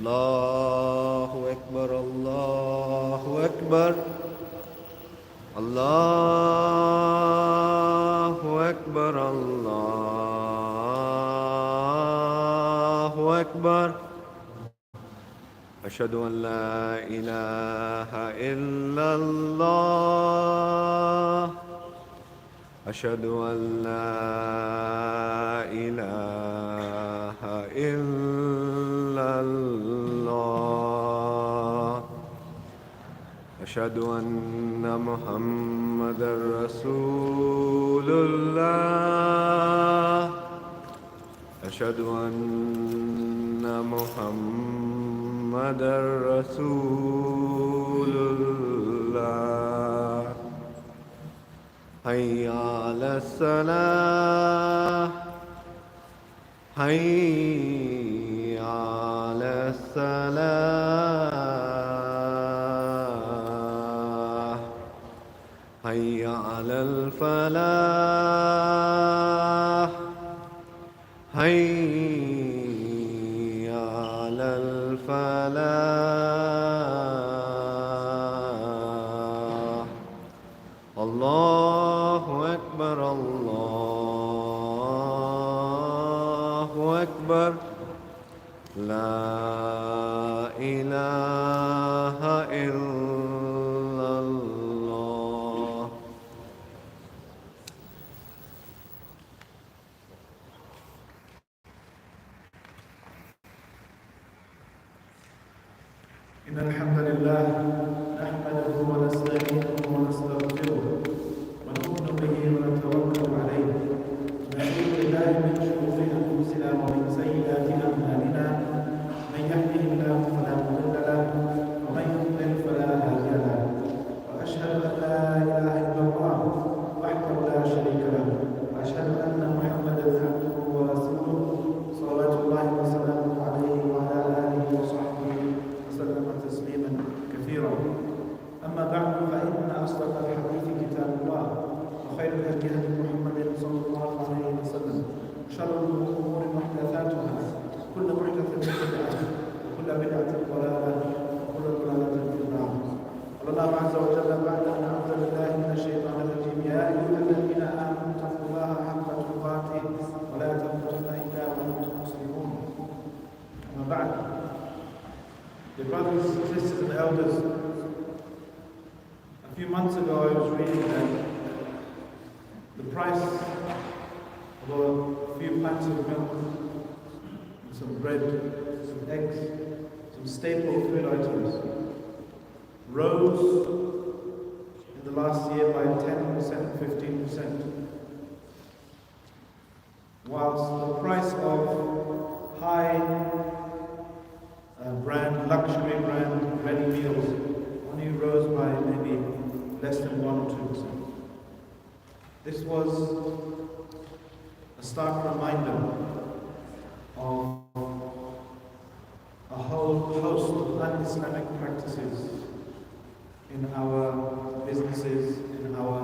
الله أكبر الله أكبر الله أكبر الله أكبر أشهد أن لا إله إلا الله أشهد أن لا إله إلا الله أشهد أن محمدا رسول الله أشهد أن محمدا رسول الله حي على الصلاة حي على الصلاة حي على الفلاح حي على الفلاح الله أكبر الله أكبر لا إله إلا الله. إن الحمد لله نحمده ونستعينه ونستغفره ونؤمن به ونتوكل عليه ونعوذ بالله من شرور أنفسنا ومن سيئات أعمالنا من يهده الله فلا مضل له ومن يضلل فلا هادي له وأشهد أن لا إله إلا الله وحده لا شريك له وأشهد أن محمدا عبده ورسوله صلوات الله وسلامه عليه وعلى آله وصحبه وسلم تسليما كثيرا. أما بعد فإن أصدق الحديث كتاب الله وخير الهدي هدي محمد صلى الله عليه وسلم وشر الأمور محدثاتها كل محدثة بدعة وكل بدعة ضلالة وكل ضلالة في النار. قال الله عز وجل بعد أن أعوذ بالله من الشيطان الرجيم يا أيها الذين آمنوا اتقوا الله حق تقاته ولا تموتن إلا وأنتم مسلمون. أما بعد, dear brothers, sisters and elders, a few months ago I was reading that the price of a few pints of milk, some bread, some eggs, some staple food items rose in the last year by 10%, 15%, whilst the price of high luxury brand ready meals only rose by maybe less than 1 or 2%. This was a stark reminder of a whole host of un-Islamic practices in our businesses, in our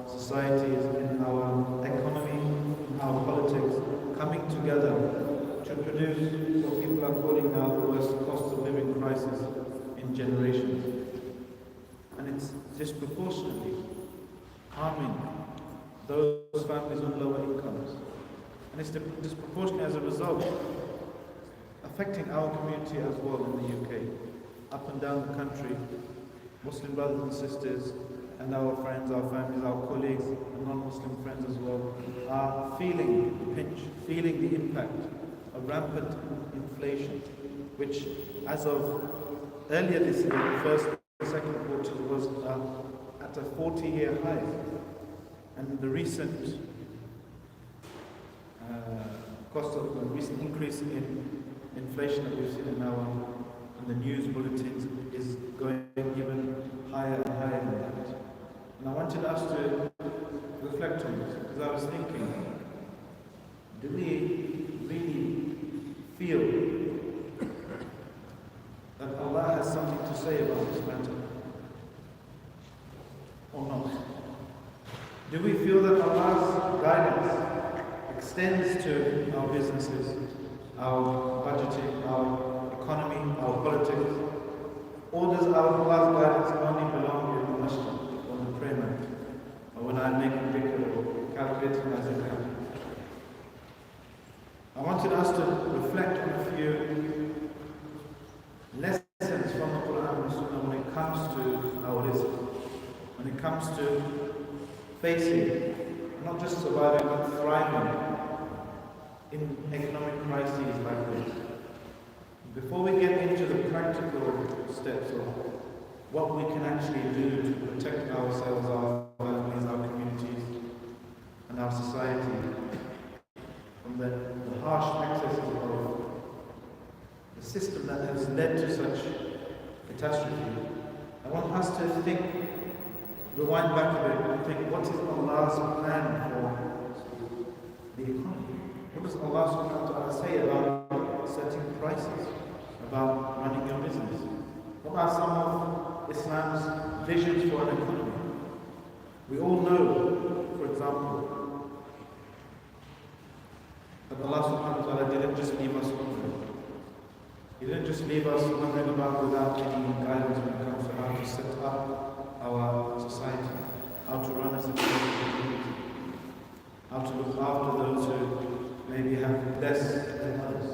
societies, in our economy, in our politics, coming together to produce what people are calling now the worst cost of living crisis in generations. And it's disproportionately harming those families on lower incomes. And it's disproportionately as a result affecting our community as well in the UK. Up and down the country, Muslim brothers and sisters and our friends, our families, our colleagues and non-Muslim friends as well are feeling the pinch, feeling the impact of rampant inflation, which as of earlier this year, the first and second quarter was at a 40-year high. And the recent recent increase in inflation that we've seen in the news bulletins is going even higher and higher than that. And I wanted us to reflect on this because I was thinking, do we really feel that Allah has something to say about this matter or not? Do we feel that Allah's guidance extends to our businesses, our budgeting, our economy, our politics, or does Allah's guidance only belong in the masjid, or the prayer mat, or when I'm making dhikr or calculating my zakah? I wanted us to reflect on a few lessons from the Quran and Sunnah when it comes to our rizq, when it comes to facing, not just surviving, but thriving in economic crises like this. Before we get into the practical steps of what we can actually do to protect ourselves, our families, our communities, and our society from the harsh excesses of the system that has led to such catastrophe, I want us to think, rewind back a bit and think, what is Allah's plan for the economy? What does Allah subhanahu wa ta'ala say about setting prices, about running your business? What are some of Islam's visions for an economy? We all know, for example, that Allah subhanahu wa ta'ala didn't just leave us wondering. He didn't just leave us wondering about without any guidance when it comes to how to set up our society, how to run a community, how to look after those who maybe have less than others.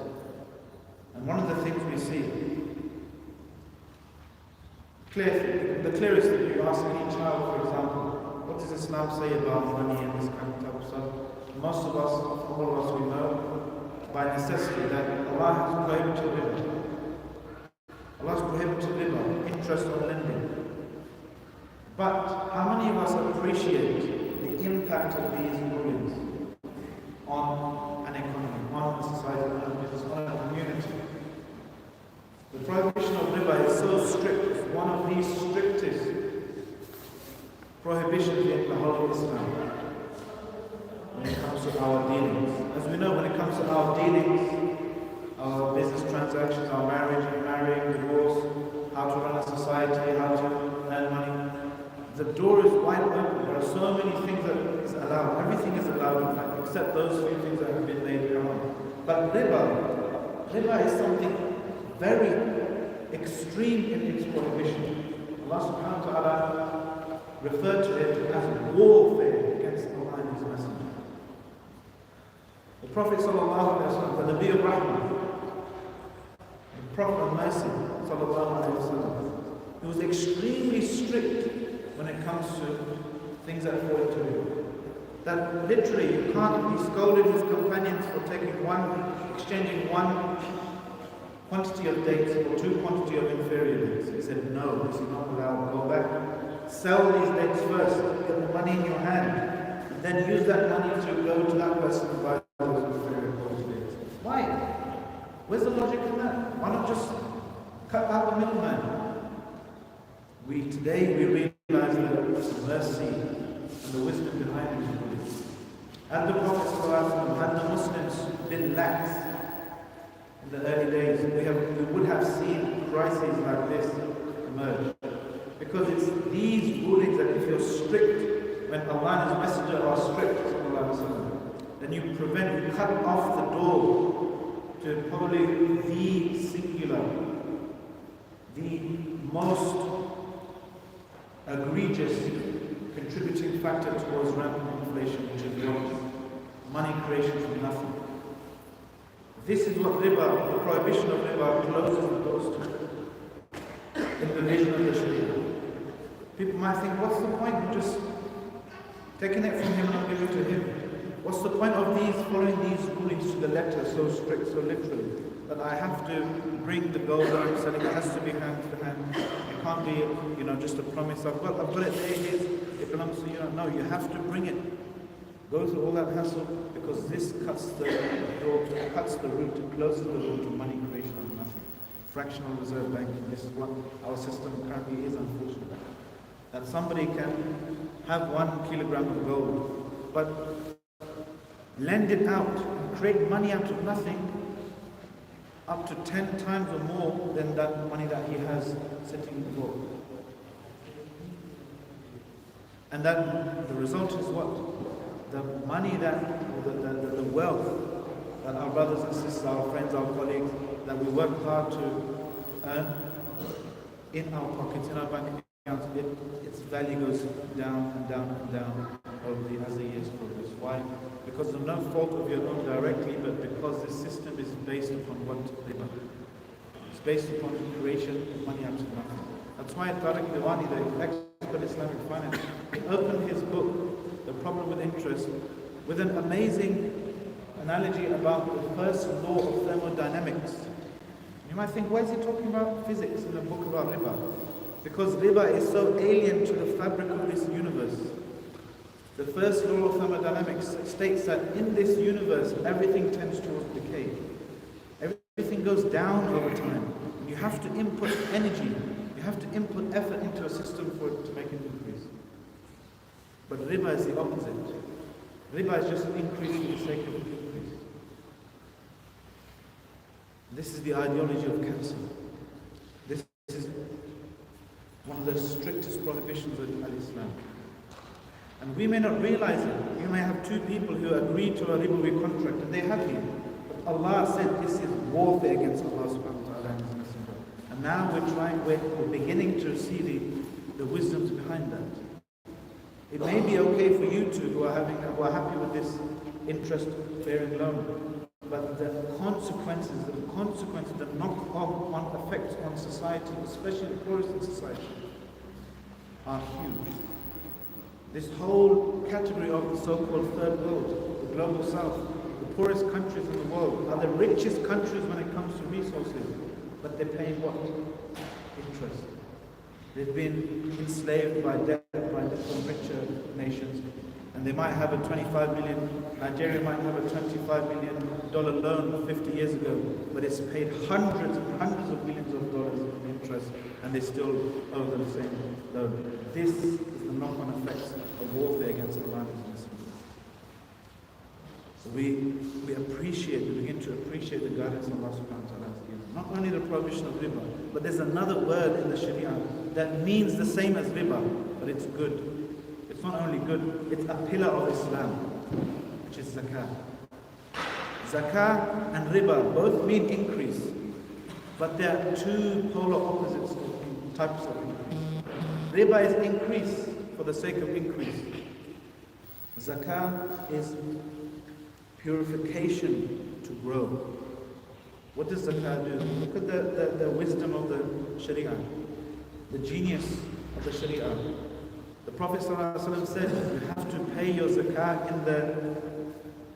And one of the things we see, the clearest thing, you ask any child, for example, what does Islam say about money and this kind of type of stuff? Most of us, all of us, we know by necessity that Allah has prohibited riba. Allah has prohibited riba, interest on lending. But how many of us appreciate the impact of these rulings on an economy, on a society, on a business, on a community? The prohibition of riba is so strict, it's one of the strictest prohibitions in the whole of Islam when it comes to our dealings. As we know, when it comes to our dealings, our business transactions, our marriage, marrying, divorce, how to run a society, how to earn money, the door is wide open. There are so many things that is allowed. Everything is allowed, in fact, except those few things that have been made haram. But riba is something very extreme in its prohibition. Allah subhanahu wa ta'ala referred to it as warfare against Allah and His Messenger. The Prophet sallallahu alaihi wasallam, the Nabi of Rahmah, the Prophet of Mercy sallallahu alaihi wasallam, he was extremely strict when it comes to things that fall into riba. That literally you can't, he scolded his companions for exchanging one quantity of dates for two quantity of inferior dates. He said, no, this is not allowed. Go back, sell these dates first, get the money in your hand, and then use that money to go to that person and buy those inferior quality dates. Why? Where's the logic in that? Why not just cut out the middleman? Today we realize the mercy and the wisdom behind these rulings. Had the Prophet ﷺ, had the Muslims been lax in the early days, we would have seen crises like this emerge. Because it's these rulings that if you're strict, when Allah and His Messenger are strict, then you cut off the door to probably the singular, the most egregious contributing factor towards rampant inflation, which is money creation from nothing. This is what riba, the prohibition of riba, closes the doors to in the vision of the Sharia. People might think, what's the point of just taking it from him and not giving it to him? What's the point of following these rulings to the letter, so strict, so literally, that I have to bring the gold that I'm selling, it has to be hand to hand. It can't be, just a promise. I've got it there, it belongs to you. No, you have to bring it. Go through all that hassle, because this cuts the route, it closes the route to money creation of nothing. Fractional reserve banking, this is what our system currently is, unfortunately. That somebody can have 1 kilogram of gold, but lend it out and create money out of nothing, up to 10 times or more than that money that he has sitting in the vault. And that the result is what? The money the wealth that our brothers and sisters, our friends, our colleagues that we work hard to earn in our pockets, in our bank accounts, its value goes down and down and down as the years progress. Why? Because of no fault of your own directly, but because the system is based upon what riba. It's based upon the creation of money out of nothing. That's why Tariq Diwani, the expert in Islamic finance, he opened his book, The Problem with Interest, with an amazing analogy about the first law of thermodynamics. You might think, why is he talking about physics in a book about riba? Because riba is so alien to the fabric of this universe. The first law of thermodynamics states that in this universe, everything tends towards decay. Everything goes down over time. And you have to input energy, you have to input effort into a system for it to make an increase. But riba is the opposite. Riba is just an increase for the sake of increase. This is the ideology of cancer. This is one of the strictest prohibitions of Islam. And we may not realize it. You may have two people who agree to a ribawi contract and they're happy. But Allah said this is warfare against Allah subhanahu wa ta'ala and His Messenger. And now we're beginning to see the wisdoms behind that. It may be okay for you two who are happy with this interest-bearing loan, but the consequences, the knock-on effects on society, especially the poorest in society, are huge. This whole category of the so-called third world, the global south, the poorest countries in the world, are the richest countries when it comes to resources, but they're paying what? Interest. They've been enslaved by debt from richer nations, and they might have a 25 million, Nigeria might have a $25 million loan 50 years ago, but it's paid hundreds of millions of dollars in interest, and they still owe the same loan. This is the knock-on effects of warfare against Allah and His Messenger. So we begin to appreciate the guidance Allah subhanahu wa ta'ala has given. Not only the prohibition of riba, but there's another word in the Sharia that means the same as riba, but it's good. It's not only good, it's a pillar of Islam, which is zakah. Zakah and riba both mean increase, but they are two polar opposites of types of increase. Riba is increase for the sake of increase. Zakah is purification to grow. What does zakah do? Look at the wisdom of the Sharia, the genius of the Sharia. The Prophet ﷺ said, you have to pay your zakah in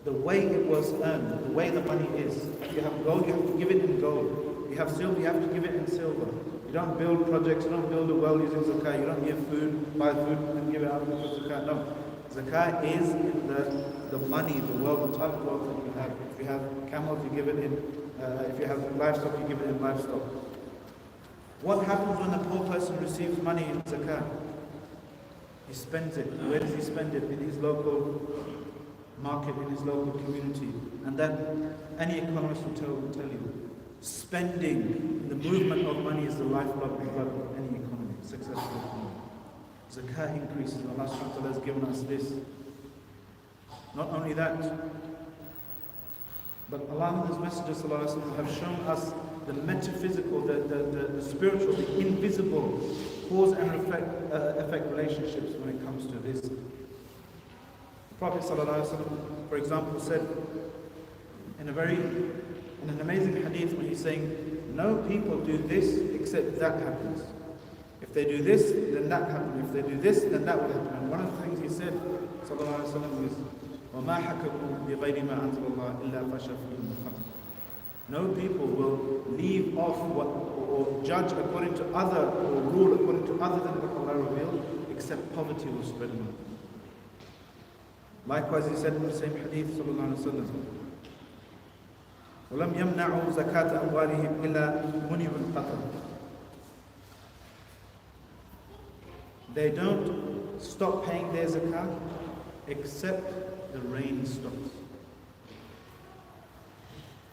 the way it was earned, the way the money is. If you have gold, you have to give it in gold. You have silver, you have to give it in silver. You don't build projects, you don't build a well using zakah, you don't give food, buy food and give it out because zakah. No. Zakah is in the money, the wealth, the type of wealth that you have. If you have camels, you give it in, if you have livestock, you give it in livestock. What happens when a poor person receives money in zakah? He spends it. Where does he spend it? In his local market, in his local community. And that any economist will tell you, spending, the movement of money is the lifeblood of any economy, successful economy. Zakah increases. Allah subhanahu wa ta'ala has given us this. Not only that, but Allah and His Messenger sallallahu alaihi wasallam have shown us the metaphysical, the spiritual, the invisible cause and effect relationships when it comes to this. The Prophet sallallahu alaihi wasallam, for example, said in an amazing hadith when he's saying, no people do this except that happens. If they do this, then that happens. If they do this, then that will happen. And one of the things he said, sallallahu alaihi wasallam, is, وَمَا حَكَمُوا بِغَيْرِ مَا أَنزَلَ اللَّهُ إِلَّا فَشَى فِيهِمُ الْفَقْرُ. No people will leave off or judge according to other, or rule according to other than what Allah revealed, except poverty will spread among them. Likewise, he said in the same hadith, sallallahu alaihi wasallam, وَلَمْ يَمْنَعُوا زَكَاةَ أَمْوَالِهِمْ إِلَّا مُنِبُ الْقَطْرِ. They don't stop paying their zakah except the rain stops.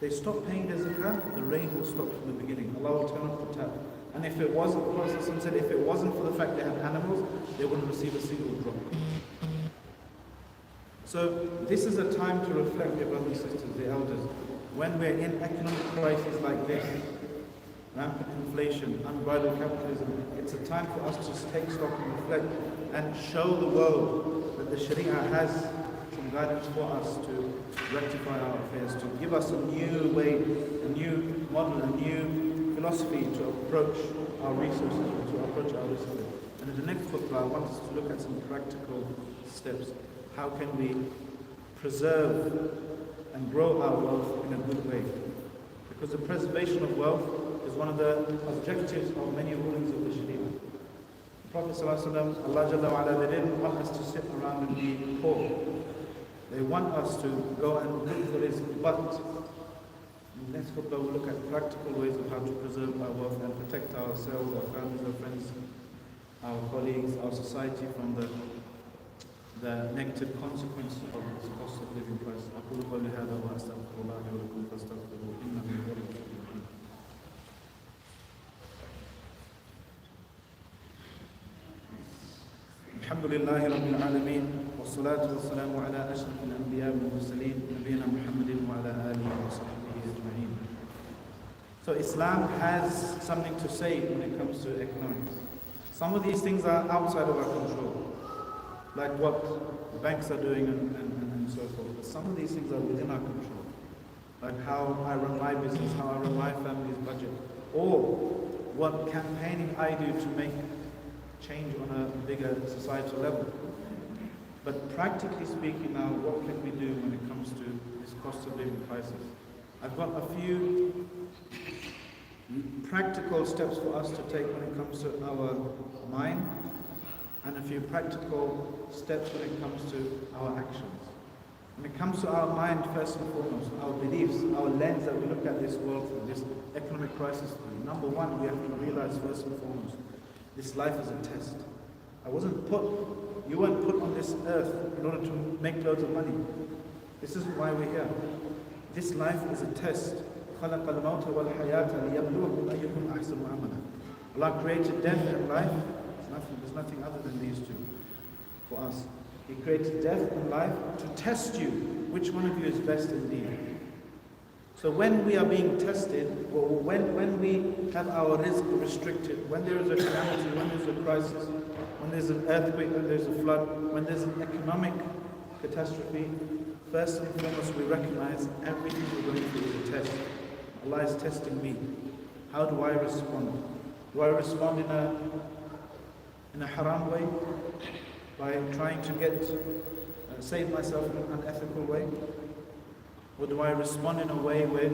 They stop paying their zakah, the rain will stop from the beginning. Allah will turn off the tap. And if it wasn't, the Prophet said, if it wasn't for the fact they had animals, they wouldn't receive a single drop. So this is a time to reflect, dear brothers and sisters, the elders. when we're in economic crisis like this, rampant inflation, unbridled capitalism, it's a time for us to take stock and reflect and show the world that the Sharia has some guidance for us to rectify our affairs, to give us a new way, a new model, a new philosophy to approach our resources, to approach our resources. And in the next khutbah, I want us to look at some practical steps. How can we preserve and grow our wealth in a good way? Because the preservation of wealth is one of the objectives of many rulings of the Sharia. The Prophet ﷺ, Allah Jalla wa Ala, they didn't want us to sit around and be poor. They want us to go and look for rizq. But in the next khutbah we'll look at practical ways of how to preserve our wealth and protect ourselves, our families, our friends, our colleagues, our society from the negative consequences of this cost of living crisis. أقول قولي هذا وأستغفر الله لي ولكم فاستغفروه إنه هو الغفور الرحيم. الحمد لله رب العالمين والصلاة والسلام على أشرف الأنبياء والمرسلين نبينا محمد وعلى آله وصحبه أجمعين. So Islam has something to say when it comes to economics. Some of these things are outside of our control, like what the banks are doing and so forth. But some of these things are within our control, like how I run my business, how I run my family's budget, or what campaigning I do to make change on a bigger societal level. But practically speaking now, what can we do when it comes to this cost of living crisis? I've got a few practical steps for us to take when it comes to our mind, and a few practical steps when it comes to our actions. When it comes to our mind, first and foremost, our beliefs, our lens that we look at this world through, this economic crisis through. Number one, we have to realize first and foremost, this life is a test. You weren't put on this earth in order to make loads of money. This isn't why we're here. This life is a test. خَلَقَ الْمَوْتَ وَالْحَيَاةَ لِيَبْلُوَكُمْ أَيُّكُمْ أَحْسَنُ عَمَلًا. Allah created death and life. There's nothing other than these two for us. He created death and life to test you. Which one of you is best indeed? So when we are being tested, or when we have our rizq restricted, when there is a calamity, when there's a crisis, when there's an earthquake, when there's a flood, when there's an economic catastrophe, first and foremost we recognize everything we're going through is a test. Allah is testing me. How do I respond? Do I respond in a haram way? By trying to save myself in an unethical way? Or do I respond in a way where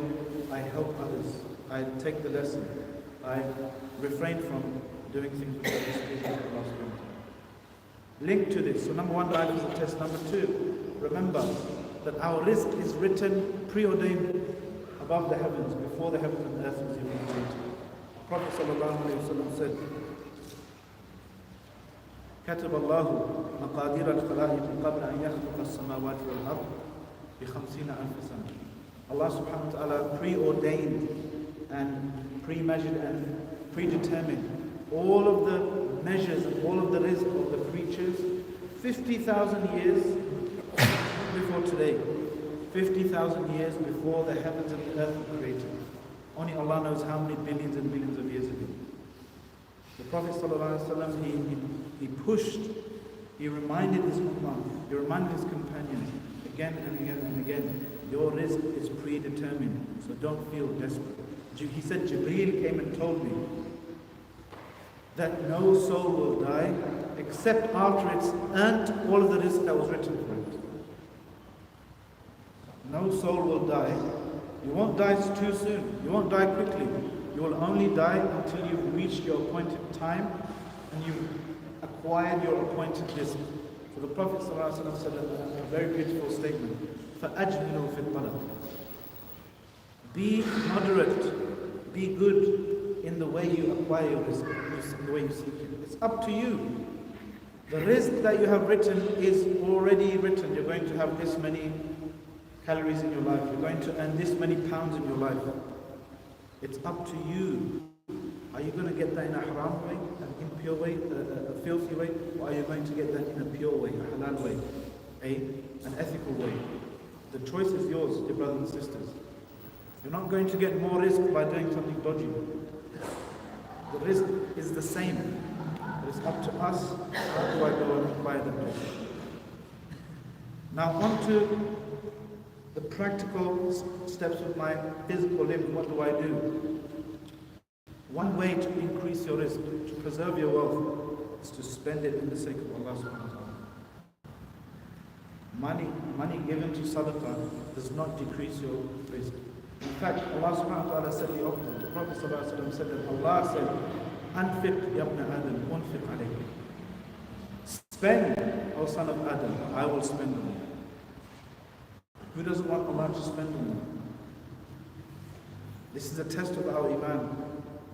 I help others? I take the lesson. I refrain from doing things which are displeasing to Allah subhanahu wa ta'ala. Linked to this, so number one, life is a test. Number two, remember that our rizq is written, preordained above the heavens, before the heavens and earth was even created. Prophet sallallahu alayhi wa sallam said, كتب الله مقادير الخلائق قبل أن يخلق السماوات والأرض ب50,000 سنة. Allah subhanahu wa ta'ala preordained and pre-measured and predetermined all of the measures and all of the rizq of the creatures 50,000 years before today. 50,000 years before the heavens and the earth were created. Only Allah knows how many billions and billions of years ago. The Prophet ﷺ, he pushed, he reminded his ummah, he reminded his companions again and again and again, your rizq is predetermined, so don't feel desperate. He said, Jibreel came and told me that no soul will die except after it's earned all of the rizq that was written for it. No soul will die. You won't die too soon. You won't die quickly. You will only die until you've reached your appointed time and you've acquired your appointed rizq. So the Prophet ﷺ said a very beautiful statement. فَأَجْمِلُوا فِي الطَّلَبِ. Be moderate, be good in the way you acquire your rizq, in the way you seek it. It's up to you. The rizq that you have written is already written. You're going to have this many calories in your life. You're going to earn this many pounds in your life. It's up to you. Are you going to get that in a haram way, an impure way, a filthy way, or are you going to get that in a pure way, a halal way, an ethical way? The choice is yours, dear brothers and sisters. You're not going to get more rizq by doing something dodgy. The rizq is the same. It's up to us. How do I go and acquire the rizq? Now on to the practical steps with my physical limbs. What do I do? One way to increase your rizq, to preserve your wealth, is to spend it in the sake of Allah subhanahu wa ta'ala. Money given to sadaqah does not decrease your rizq. In fact, Allah subhanahu wa ta'ala said the opposite. The Prophet sallallahu alaihi wasallam said that Allah said, "Anfiq ya ibn Adam, unfiq alayk." Spend, O son of Adam, I will spend on you. Who doesn't want Allah to spend on you? This is a test of our iman.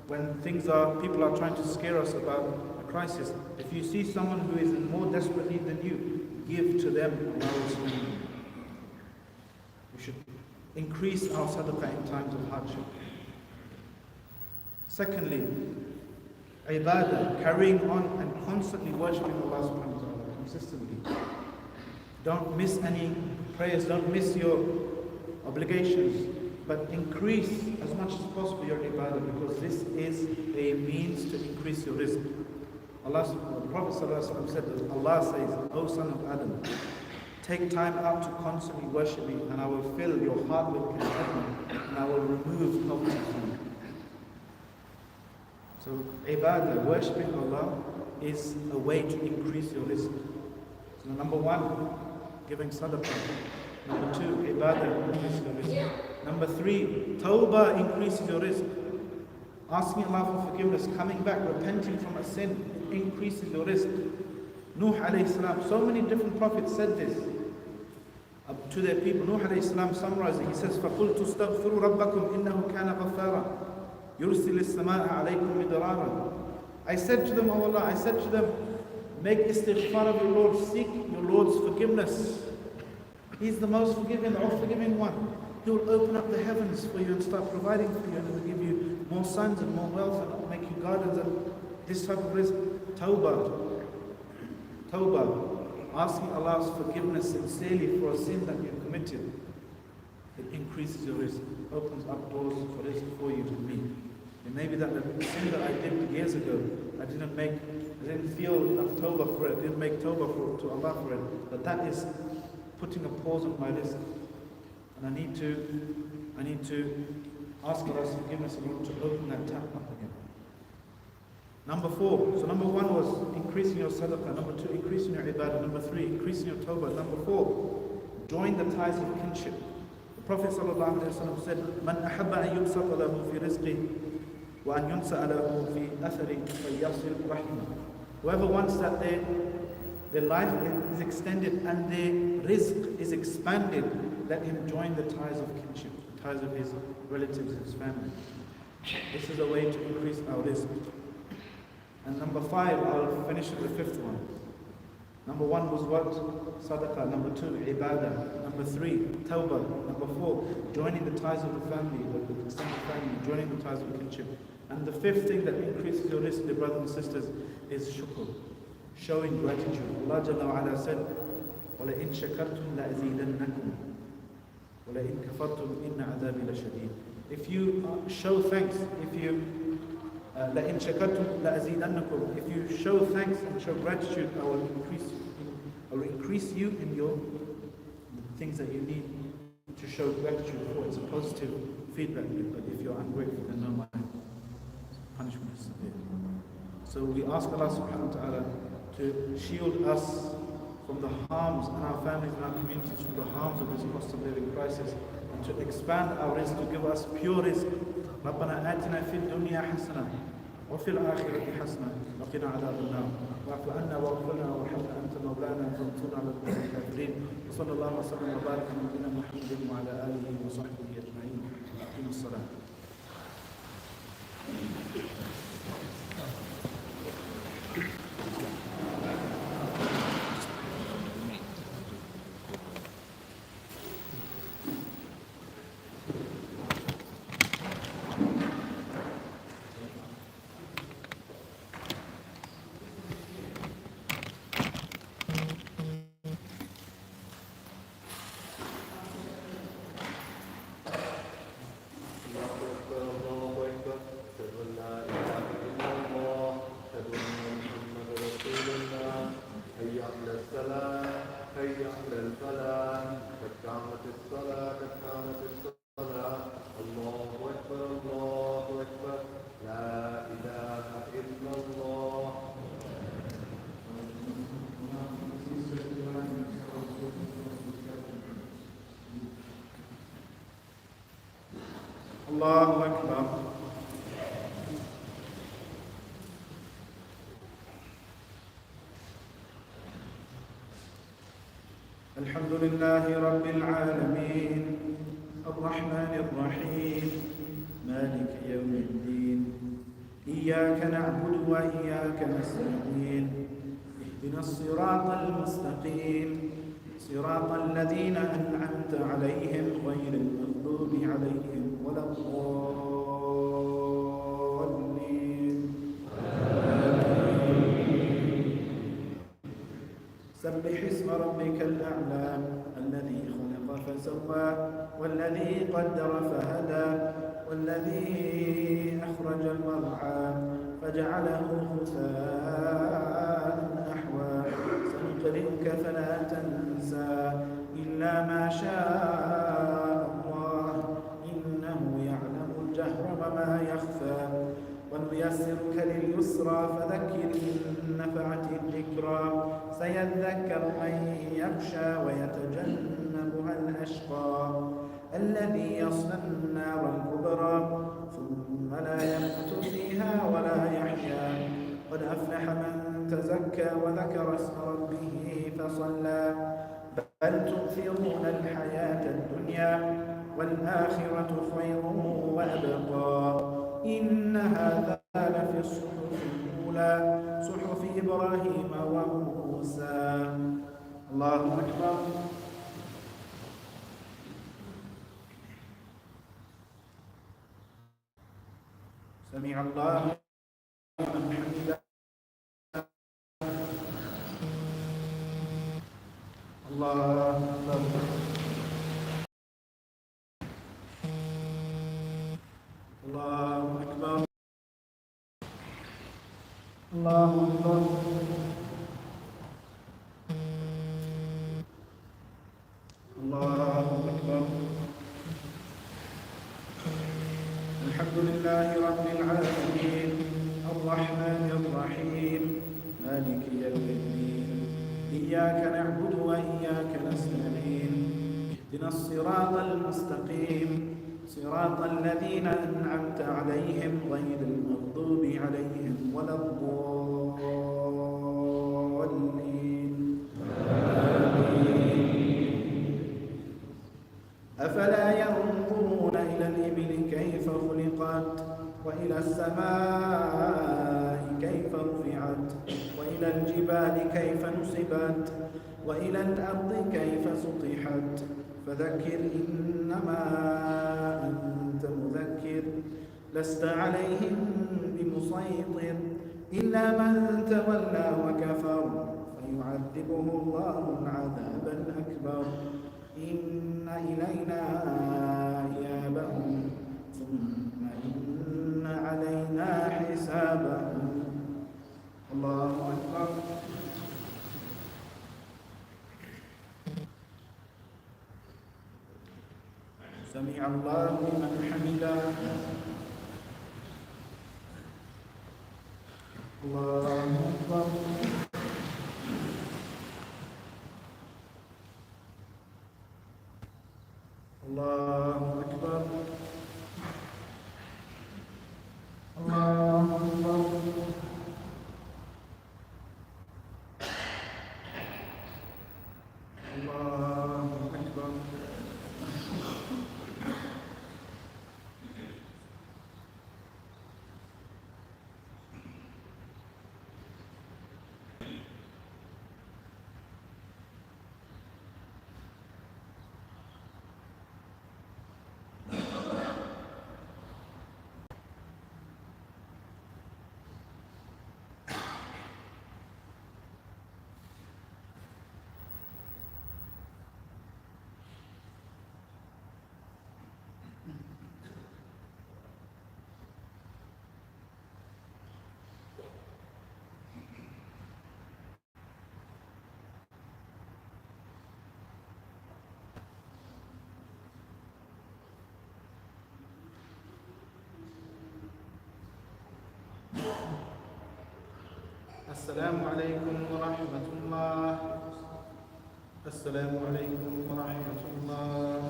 When people are trying to scare us about a crisis, if you see someone who is in more desperate need than you, give to them, Allah will spend on you. We should increase our sadaqah in times of hardship. Secondly, ibadah, carrying on and constantly worshipping Allah subhanahu wa ta'ala consistently. Don't miss any prayers, don't miss your obligations, but increase as much as possible your ibadah, because this is a means to increase your rizq. The Prophet ﷺ said that Allah says, "O son of Adam, take time out to constantly worship me, and I will fill your heart with contentment, and I will remove poverty from you." So ibadah, worshipping Allah, is a way to increase your rizq. So number one, giving sadaqah. Number two, ibadah, increases your rizq. Number three, tawbah increases your rizq. Asking Allah for forgiveness, coming back, repenting from a sin, increases your rizq. Nuh alayhi salam, so many different prophets said this to their people. Nuh alayhi salam summarizing, he says, فَقُلْتُ اسْتَغْفِرُوا رَبَّكُمْ إِنَّهُ كَانَ غَفَّارًا يُرْسِلِ السَّمَاءَ عَلَيْكُمْ مِدْرَارًا. I said to them, O Allah, I said to them, make istighfar of your Lord, seek your Lord's forgiveness. He's the most forgiving, the all-forgiving one. He will open up the heavens for you and start providing for you, and He will give you more sons and more wealth and make you gardens and this type of rizq. Tawbah. Asking Allah's forgiveness sincerely for a sin that you committed. It increases your rizq, opens up doors for rizq for you to meet. It may be that the sin that I did years ago, I didn't feel enough tawbah for it, I didn't make tawbah to Allah for it, but that is putting a pause on my rizq. And I need to ask Allah's forgiveness in order to open that tap up again. Number four. So number one was increasing your sadaqah. Number two, increasing your ibadah. Number three, increasing your tawbah. Number four, join the ties of kinship. The Prophet ﷺ said, "Man ahabba an yubsata lahu fi rizqi wa an yunsa'a lahu fi athari falyasil rahimah." Whoever wants that their life is extended and their rizq is expanded, let him join the ties of kinship, the ties of his relatives, his family. This is a way to increase our rizq. And number five, I'll finish with the fifth one. Number one was what? Sadaqah. Number two, ibadah. Number three, tawbah. Number four, joining the ties of the family, the extended family, joining the ties of kinship. And the fifth thing that increases your rizq, dear brothers and sisters, is shukr, showing gratitude. Allah Jalla wa Ala said, وَلَئِن شَكَرْتُمْ لَأَزِيدَنَّكُمْ وَلَئِن كَفَرْتُمْ إِنَّ عَذَابِي لَشَدِيدٌ. If you show thanks, if you لَإِن شَكَرْتُمْ لَأَزِيدَنَّكُمْ, if you show thanks and show gratitude, I will increase you in your things that you need to show gratitude for. It's a positive feedback, but if you're ungrateful, then no, my punishment is severe. So we ask Allah subhanahu wa ta'ala to shield us from the harms, and our families and our communities from the harms of this cost of living crisis, and to expand our rizq, to give us pure rizq. ربنا آتنا في الدنيا حسنة وفي الآخرة حسنة وقنا عذاب النار واعف عنا واغفر لنا وارحمنا أنت مولانا فانصرنا على القوم الكافرين وصلى الله وسلم وبارك على نبينا محمد وعلى آله وصحبه أجمعين. أقيموا الصلاة. الصلاة قد قامت الصلاة الله أكبر الله أكبر لا إله إلا الله. الله أكبر. الحمد لله رب العالمين الرحمن الرحيم مالك يوم الدين إياك نعبد وإياك نستعين اهدنا الصراط المستقيم صراط الذين أنعمت عليهم غير المغضوب عليهم ولا الضالين. سبح اسم ربك الأعلى الذي خلق فسوى والذي قدر فهدى والذي أخرج المرعى فجعله غثاء أحوى سنقرئك فلا تنسى إلا ما شاء الله إنه يعلم الجهر وما يخفى ونيسرك لليسرى فذكر إن نفعت الذكرى سيذكر من يخشى ويتجنبها الأشقى الذي يصلى النار الكبرى ثم لا يموت فيها ولا يحيا قد أفلح من تزكى وذكر اسم ربه فصلى بل تؤثرون الحياة الدنيا والآخرة خير وأبقى إن هذا لفي الصحف الأولى صحف إبراهيم وموسى. الله أكبر. سمع الله لمن حمده. الله أكبر. الله أكبر. الله أكبر. الله أكبر. الحمد لله رب العالمين الرحمن الرحيم مالك يوم الدين إياك نعبد وإياك نستعين اهدنا الصراط المستقيم صراط الذين أنعمت عليهم غير المغضوب عليهم ولا الضالين. أفلا ينظرون إلى الإبل كيف خلقت وإلى السماء كيف رفعت وإلى الجبال كيف نصبت وإلى الأرض كيف سطحت فذكر إنما أنت مذكر لست عليهم بمسيطر إلا من تولى وكفر فيعذبه الله العذاب الأكبر إن إلينا إيابهم ثم إن علينا حسابهم. الله أكبر. سمع الله لمن حمده. الله أكبر. الله أكبر. الله أكبر. الله أكبر. السلام عليكم ورحمة الله. السلام عليكم ورحمة الله.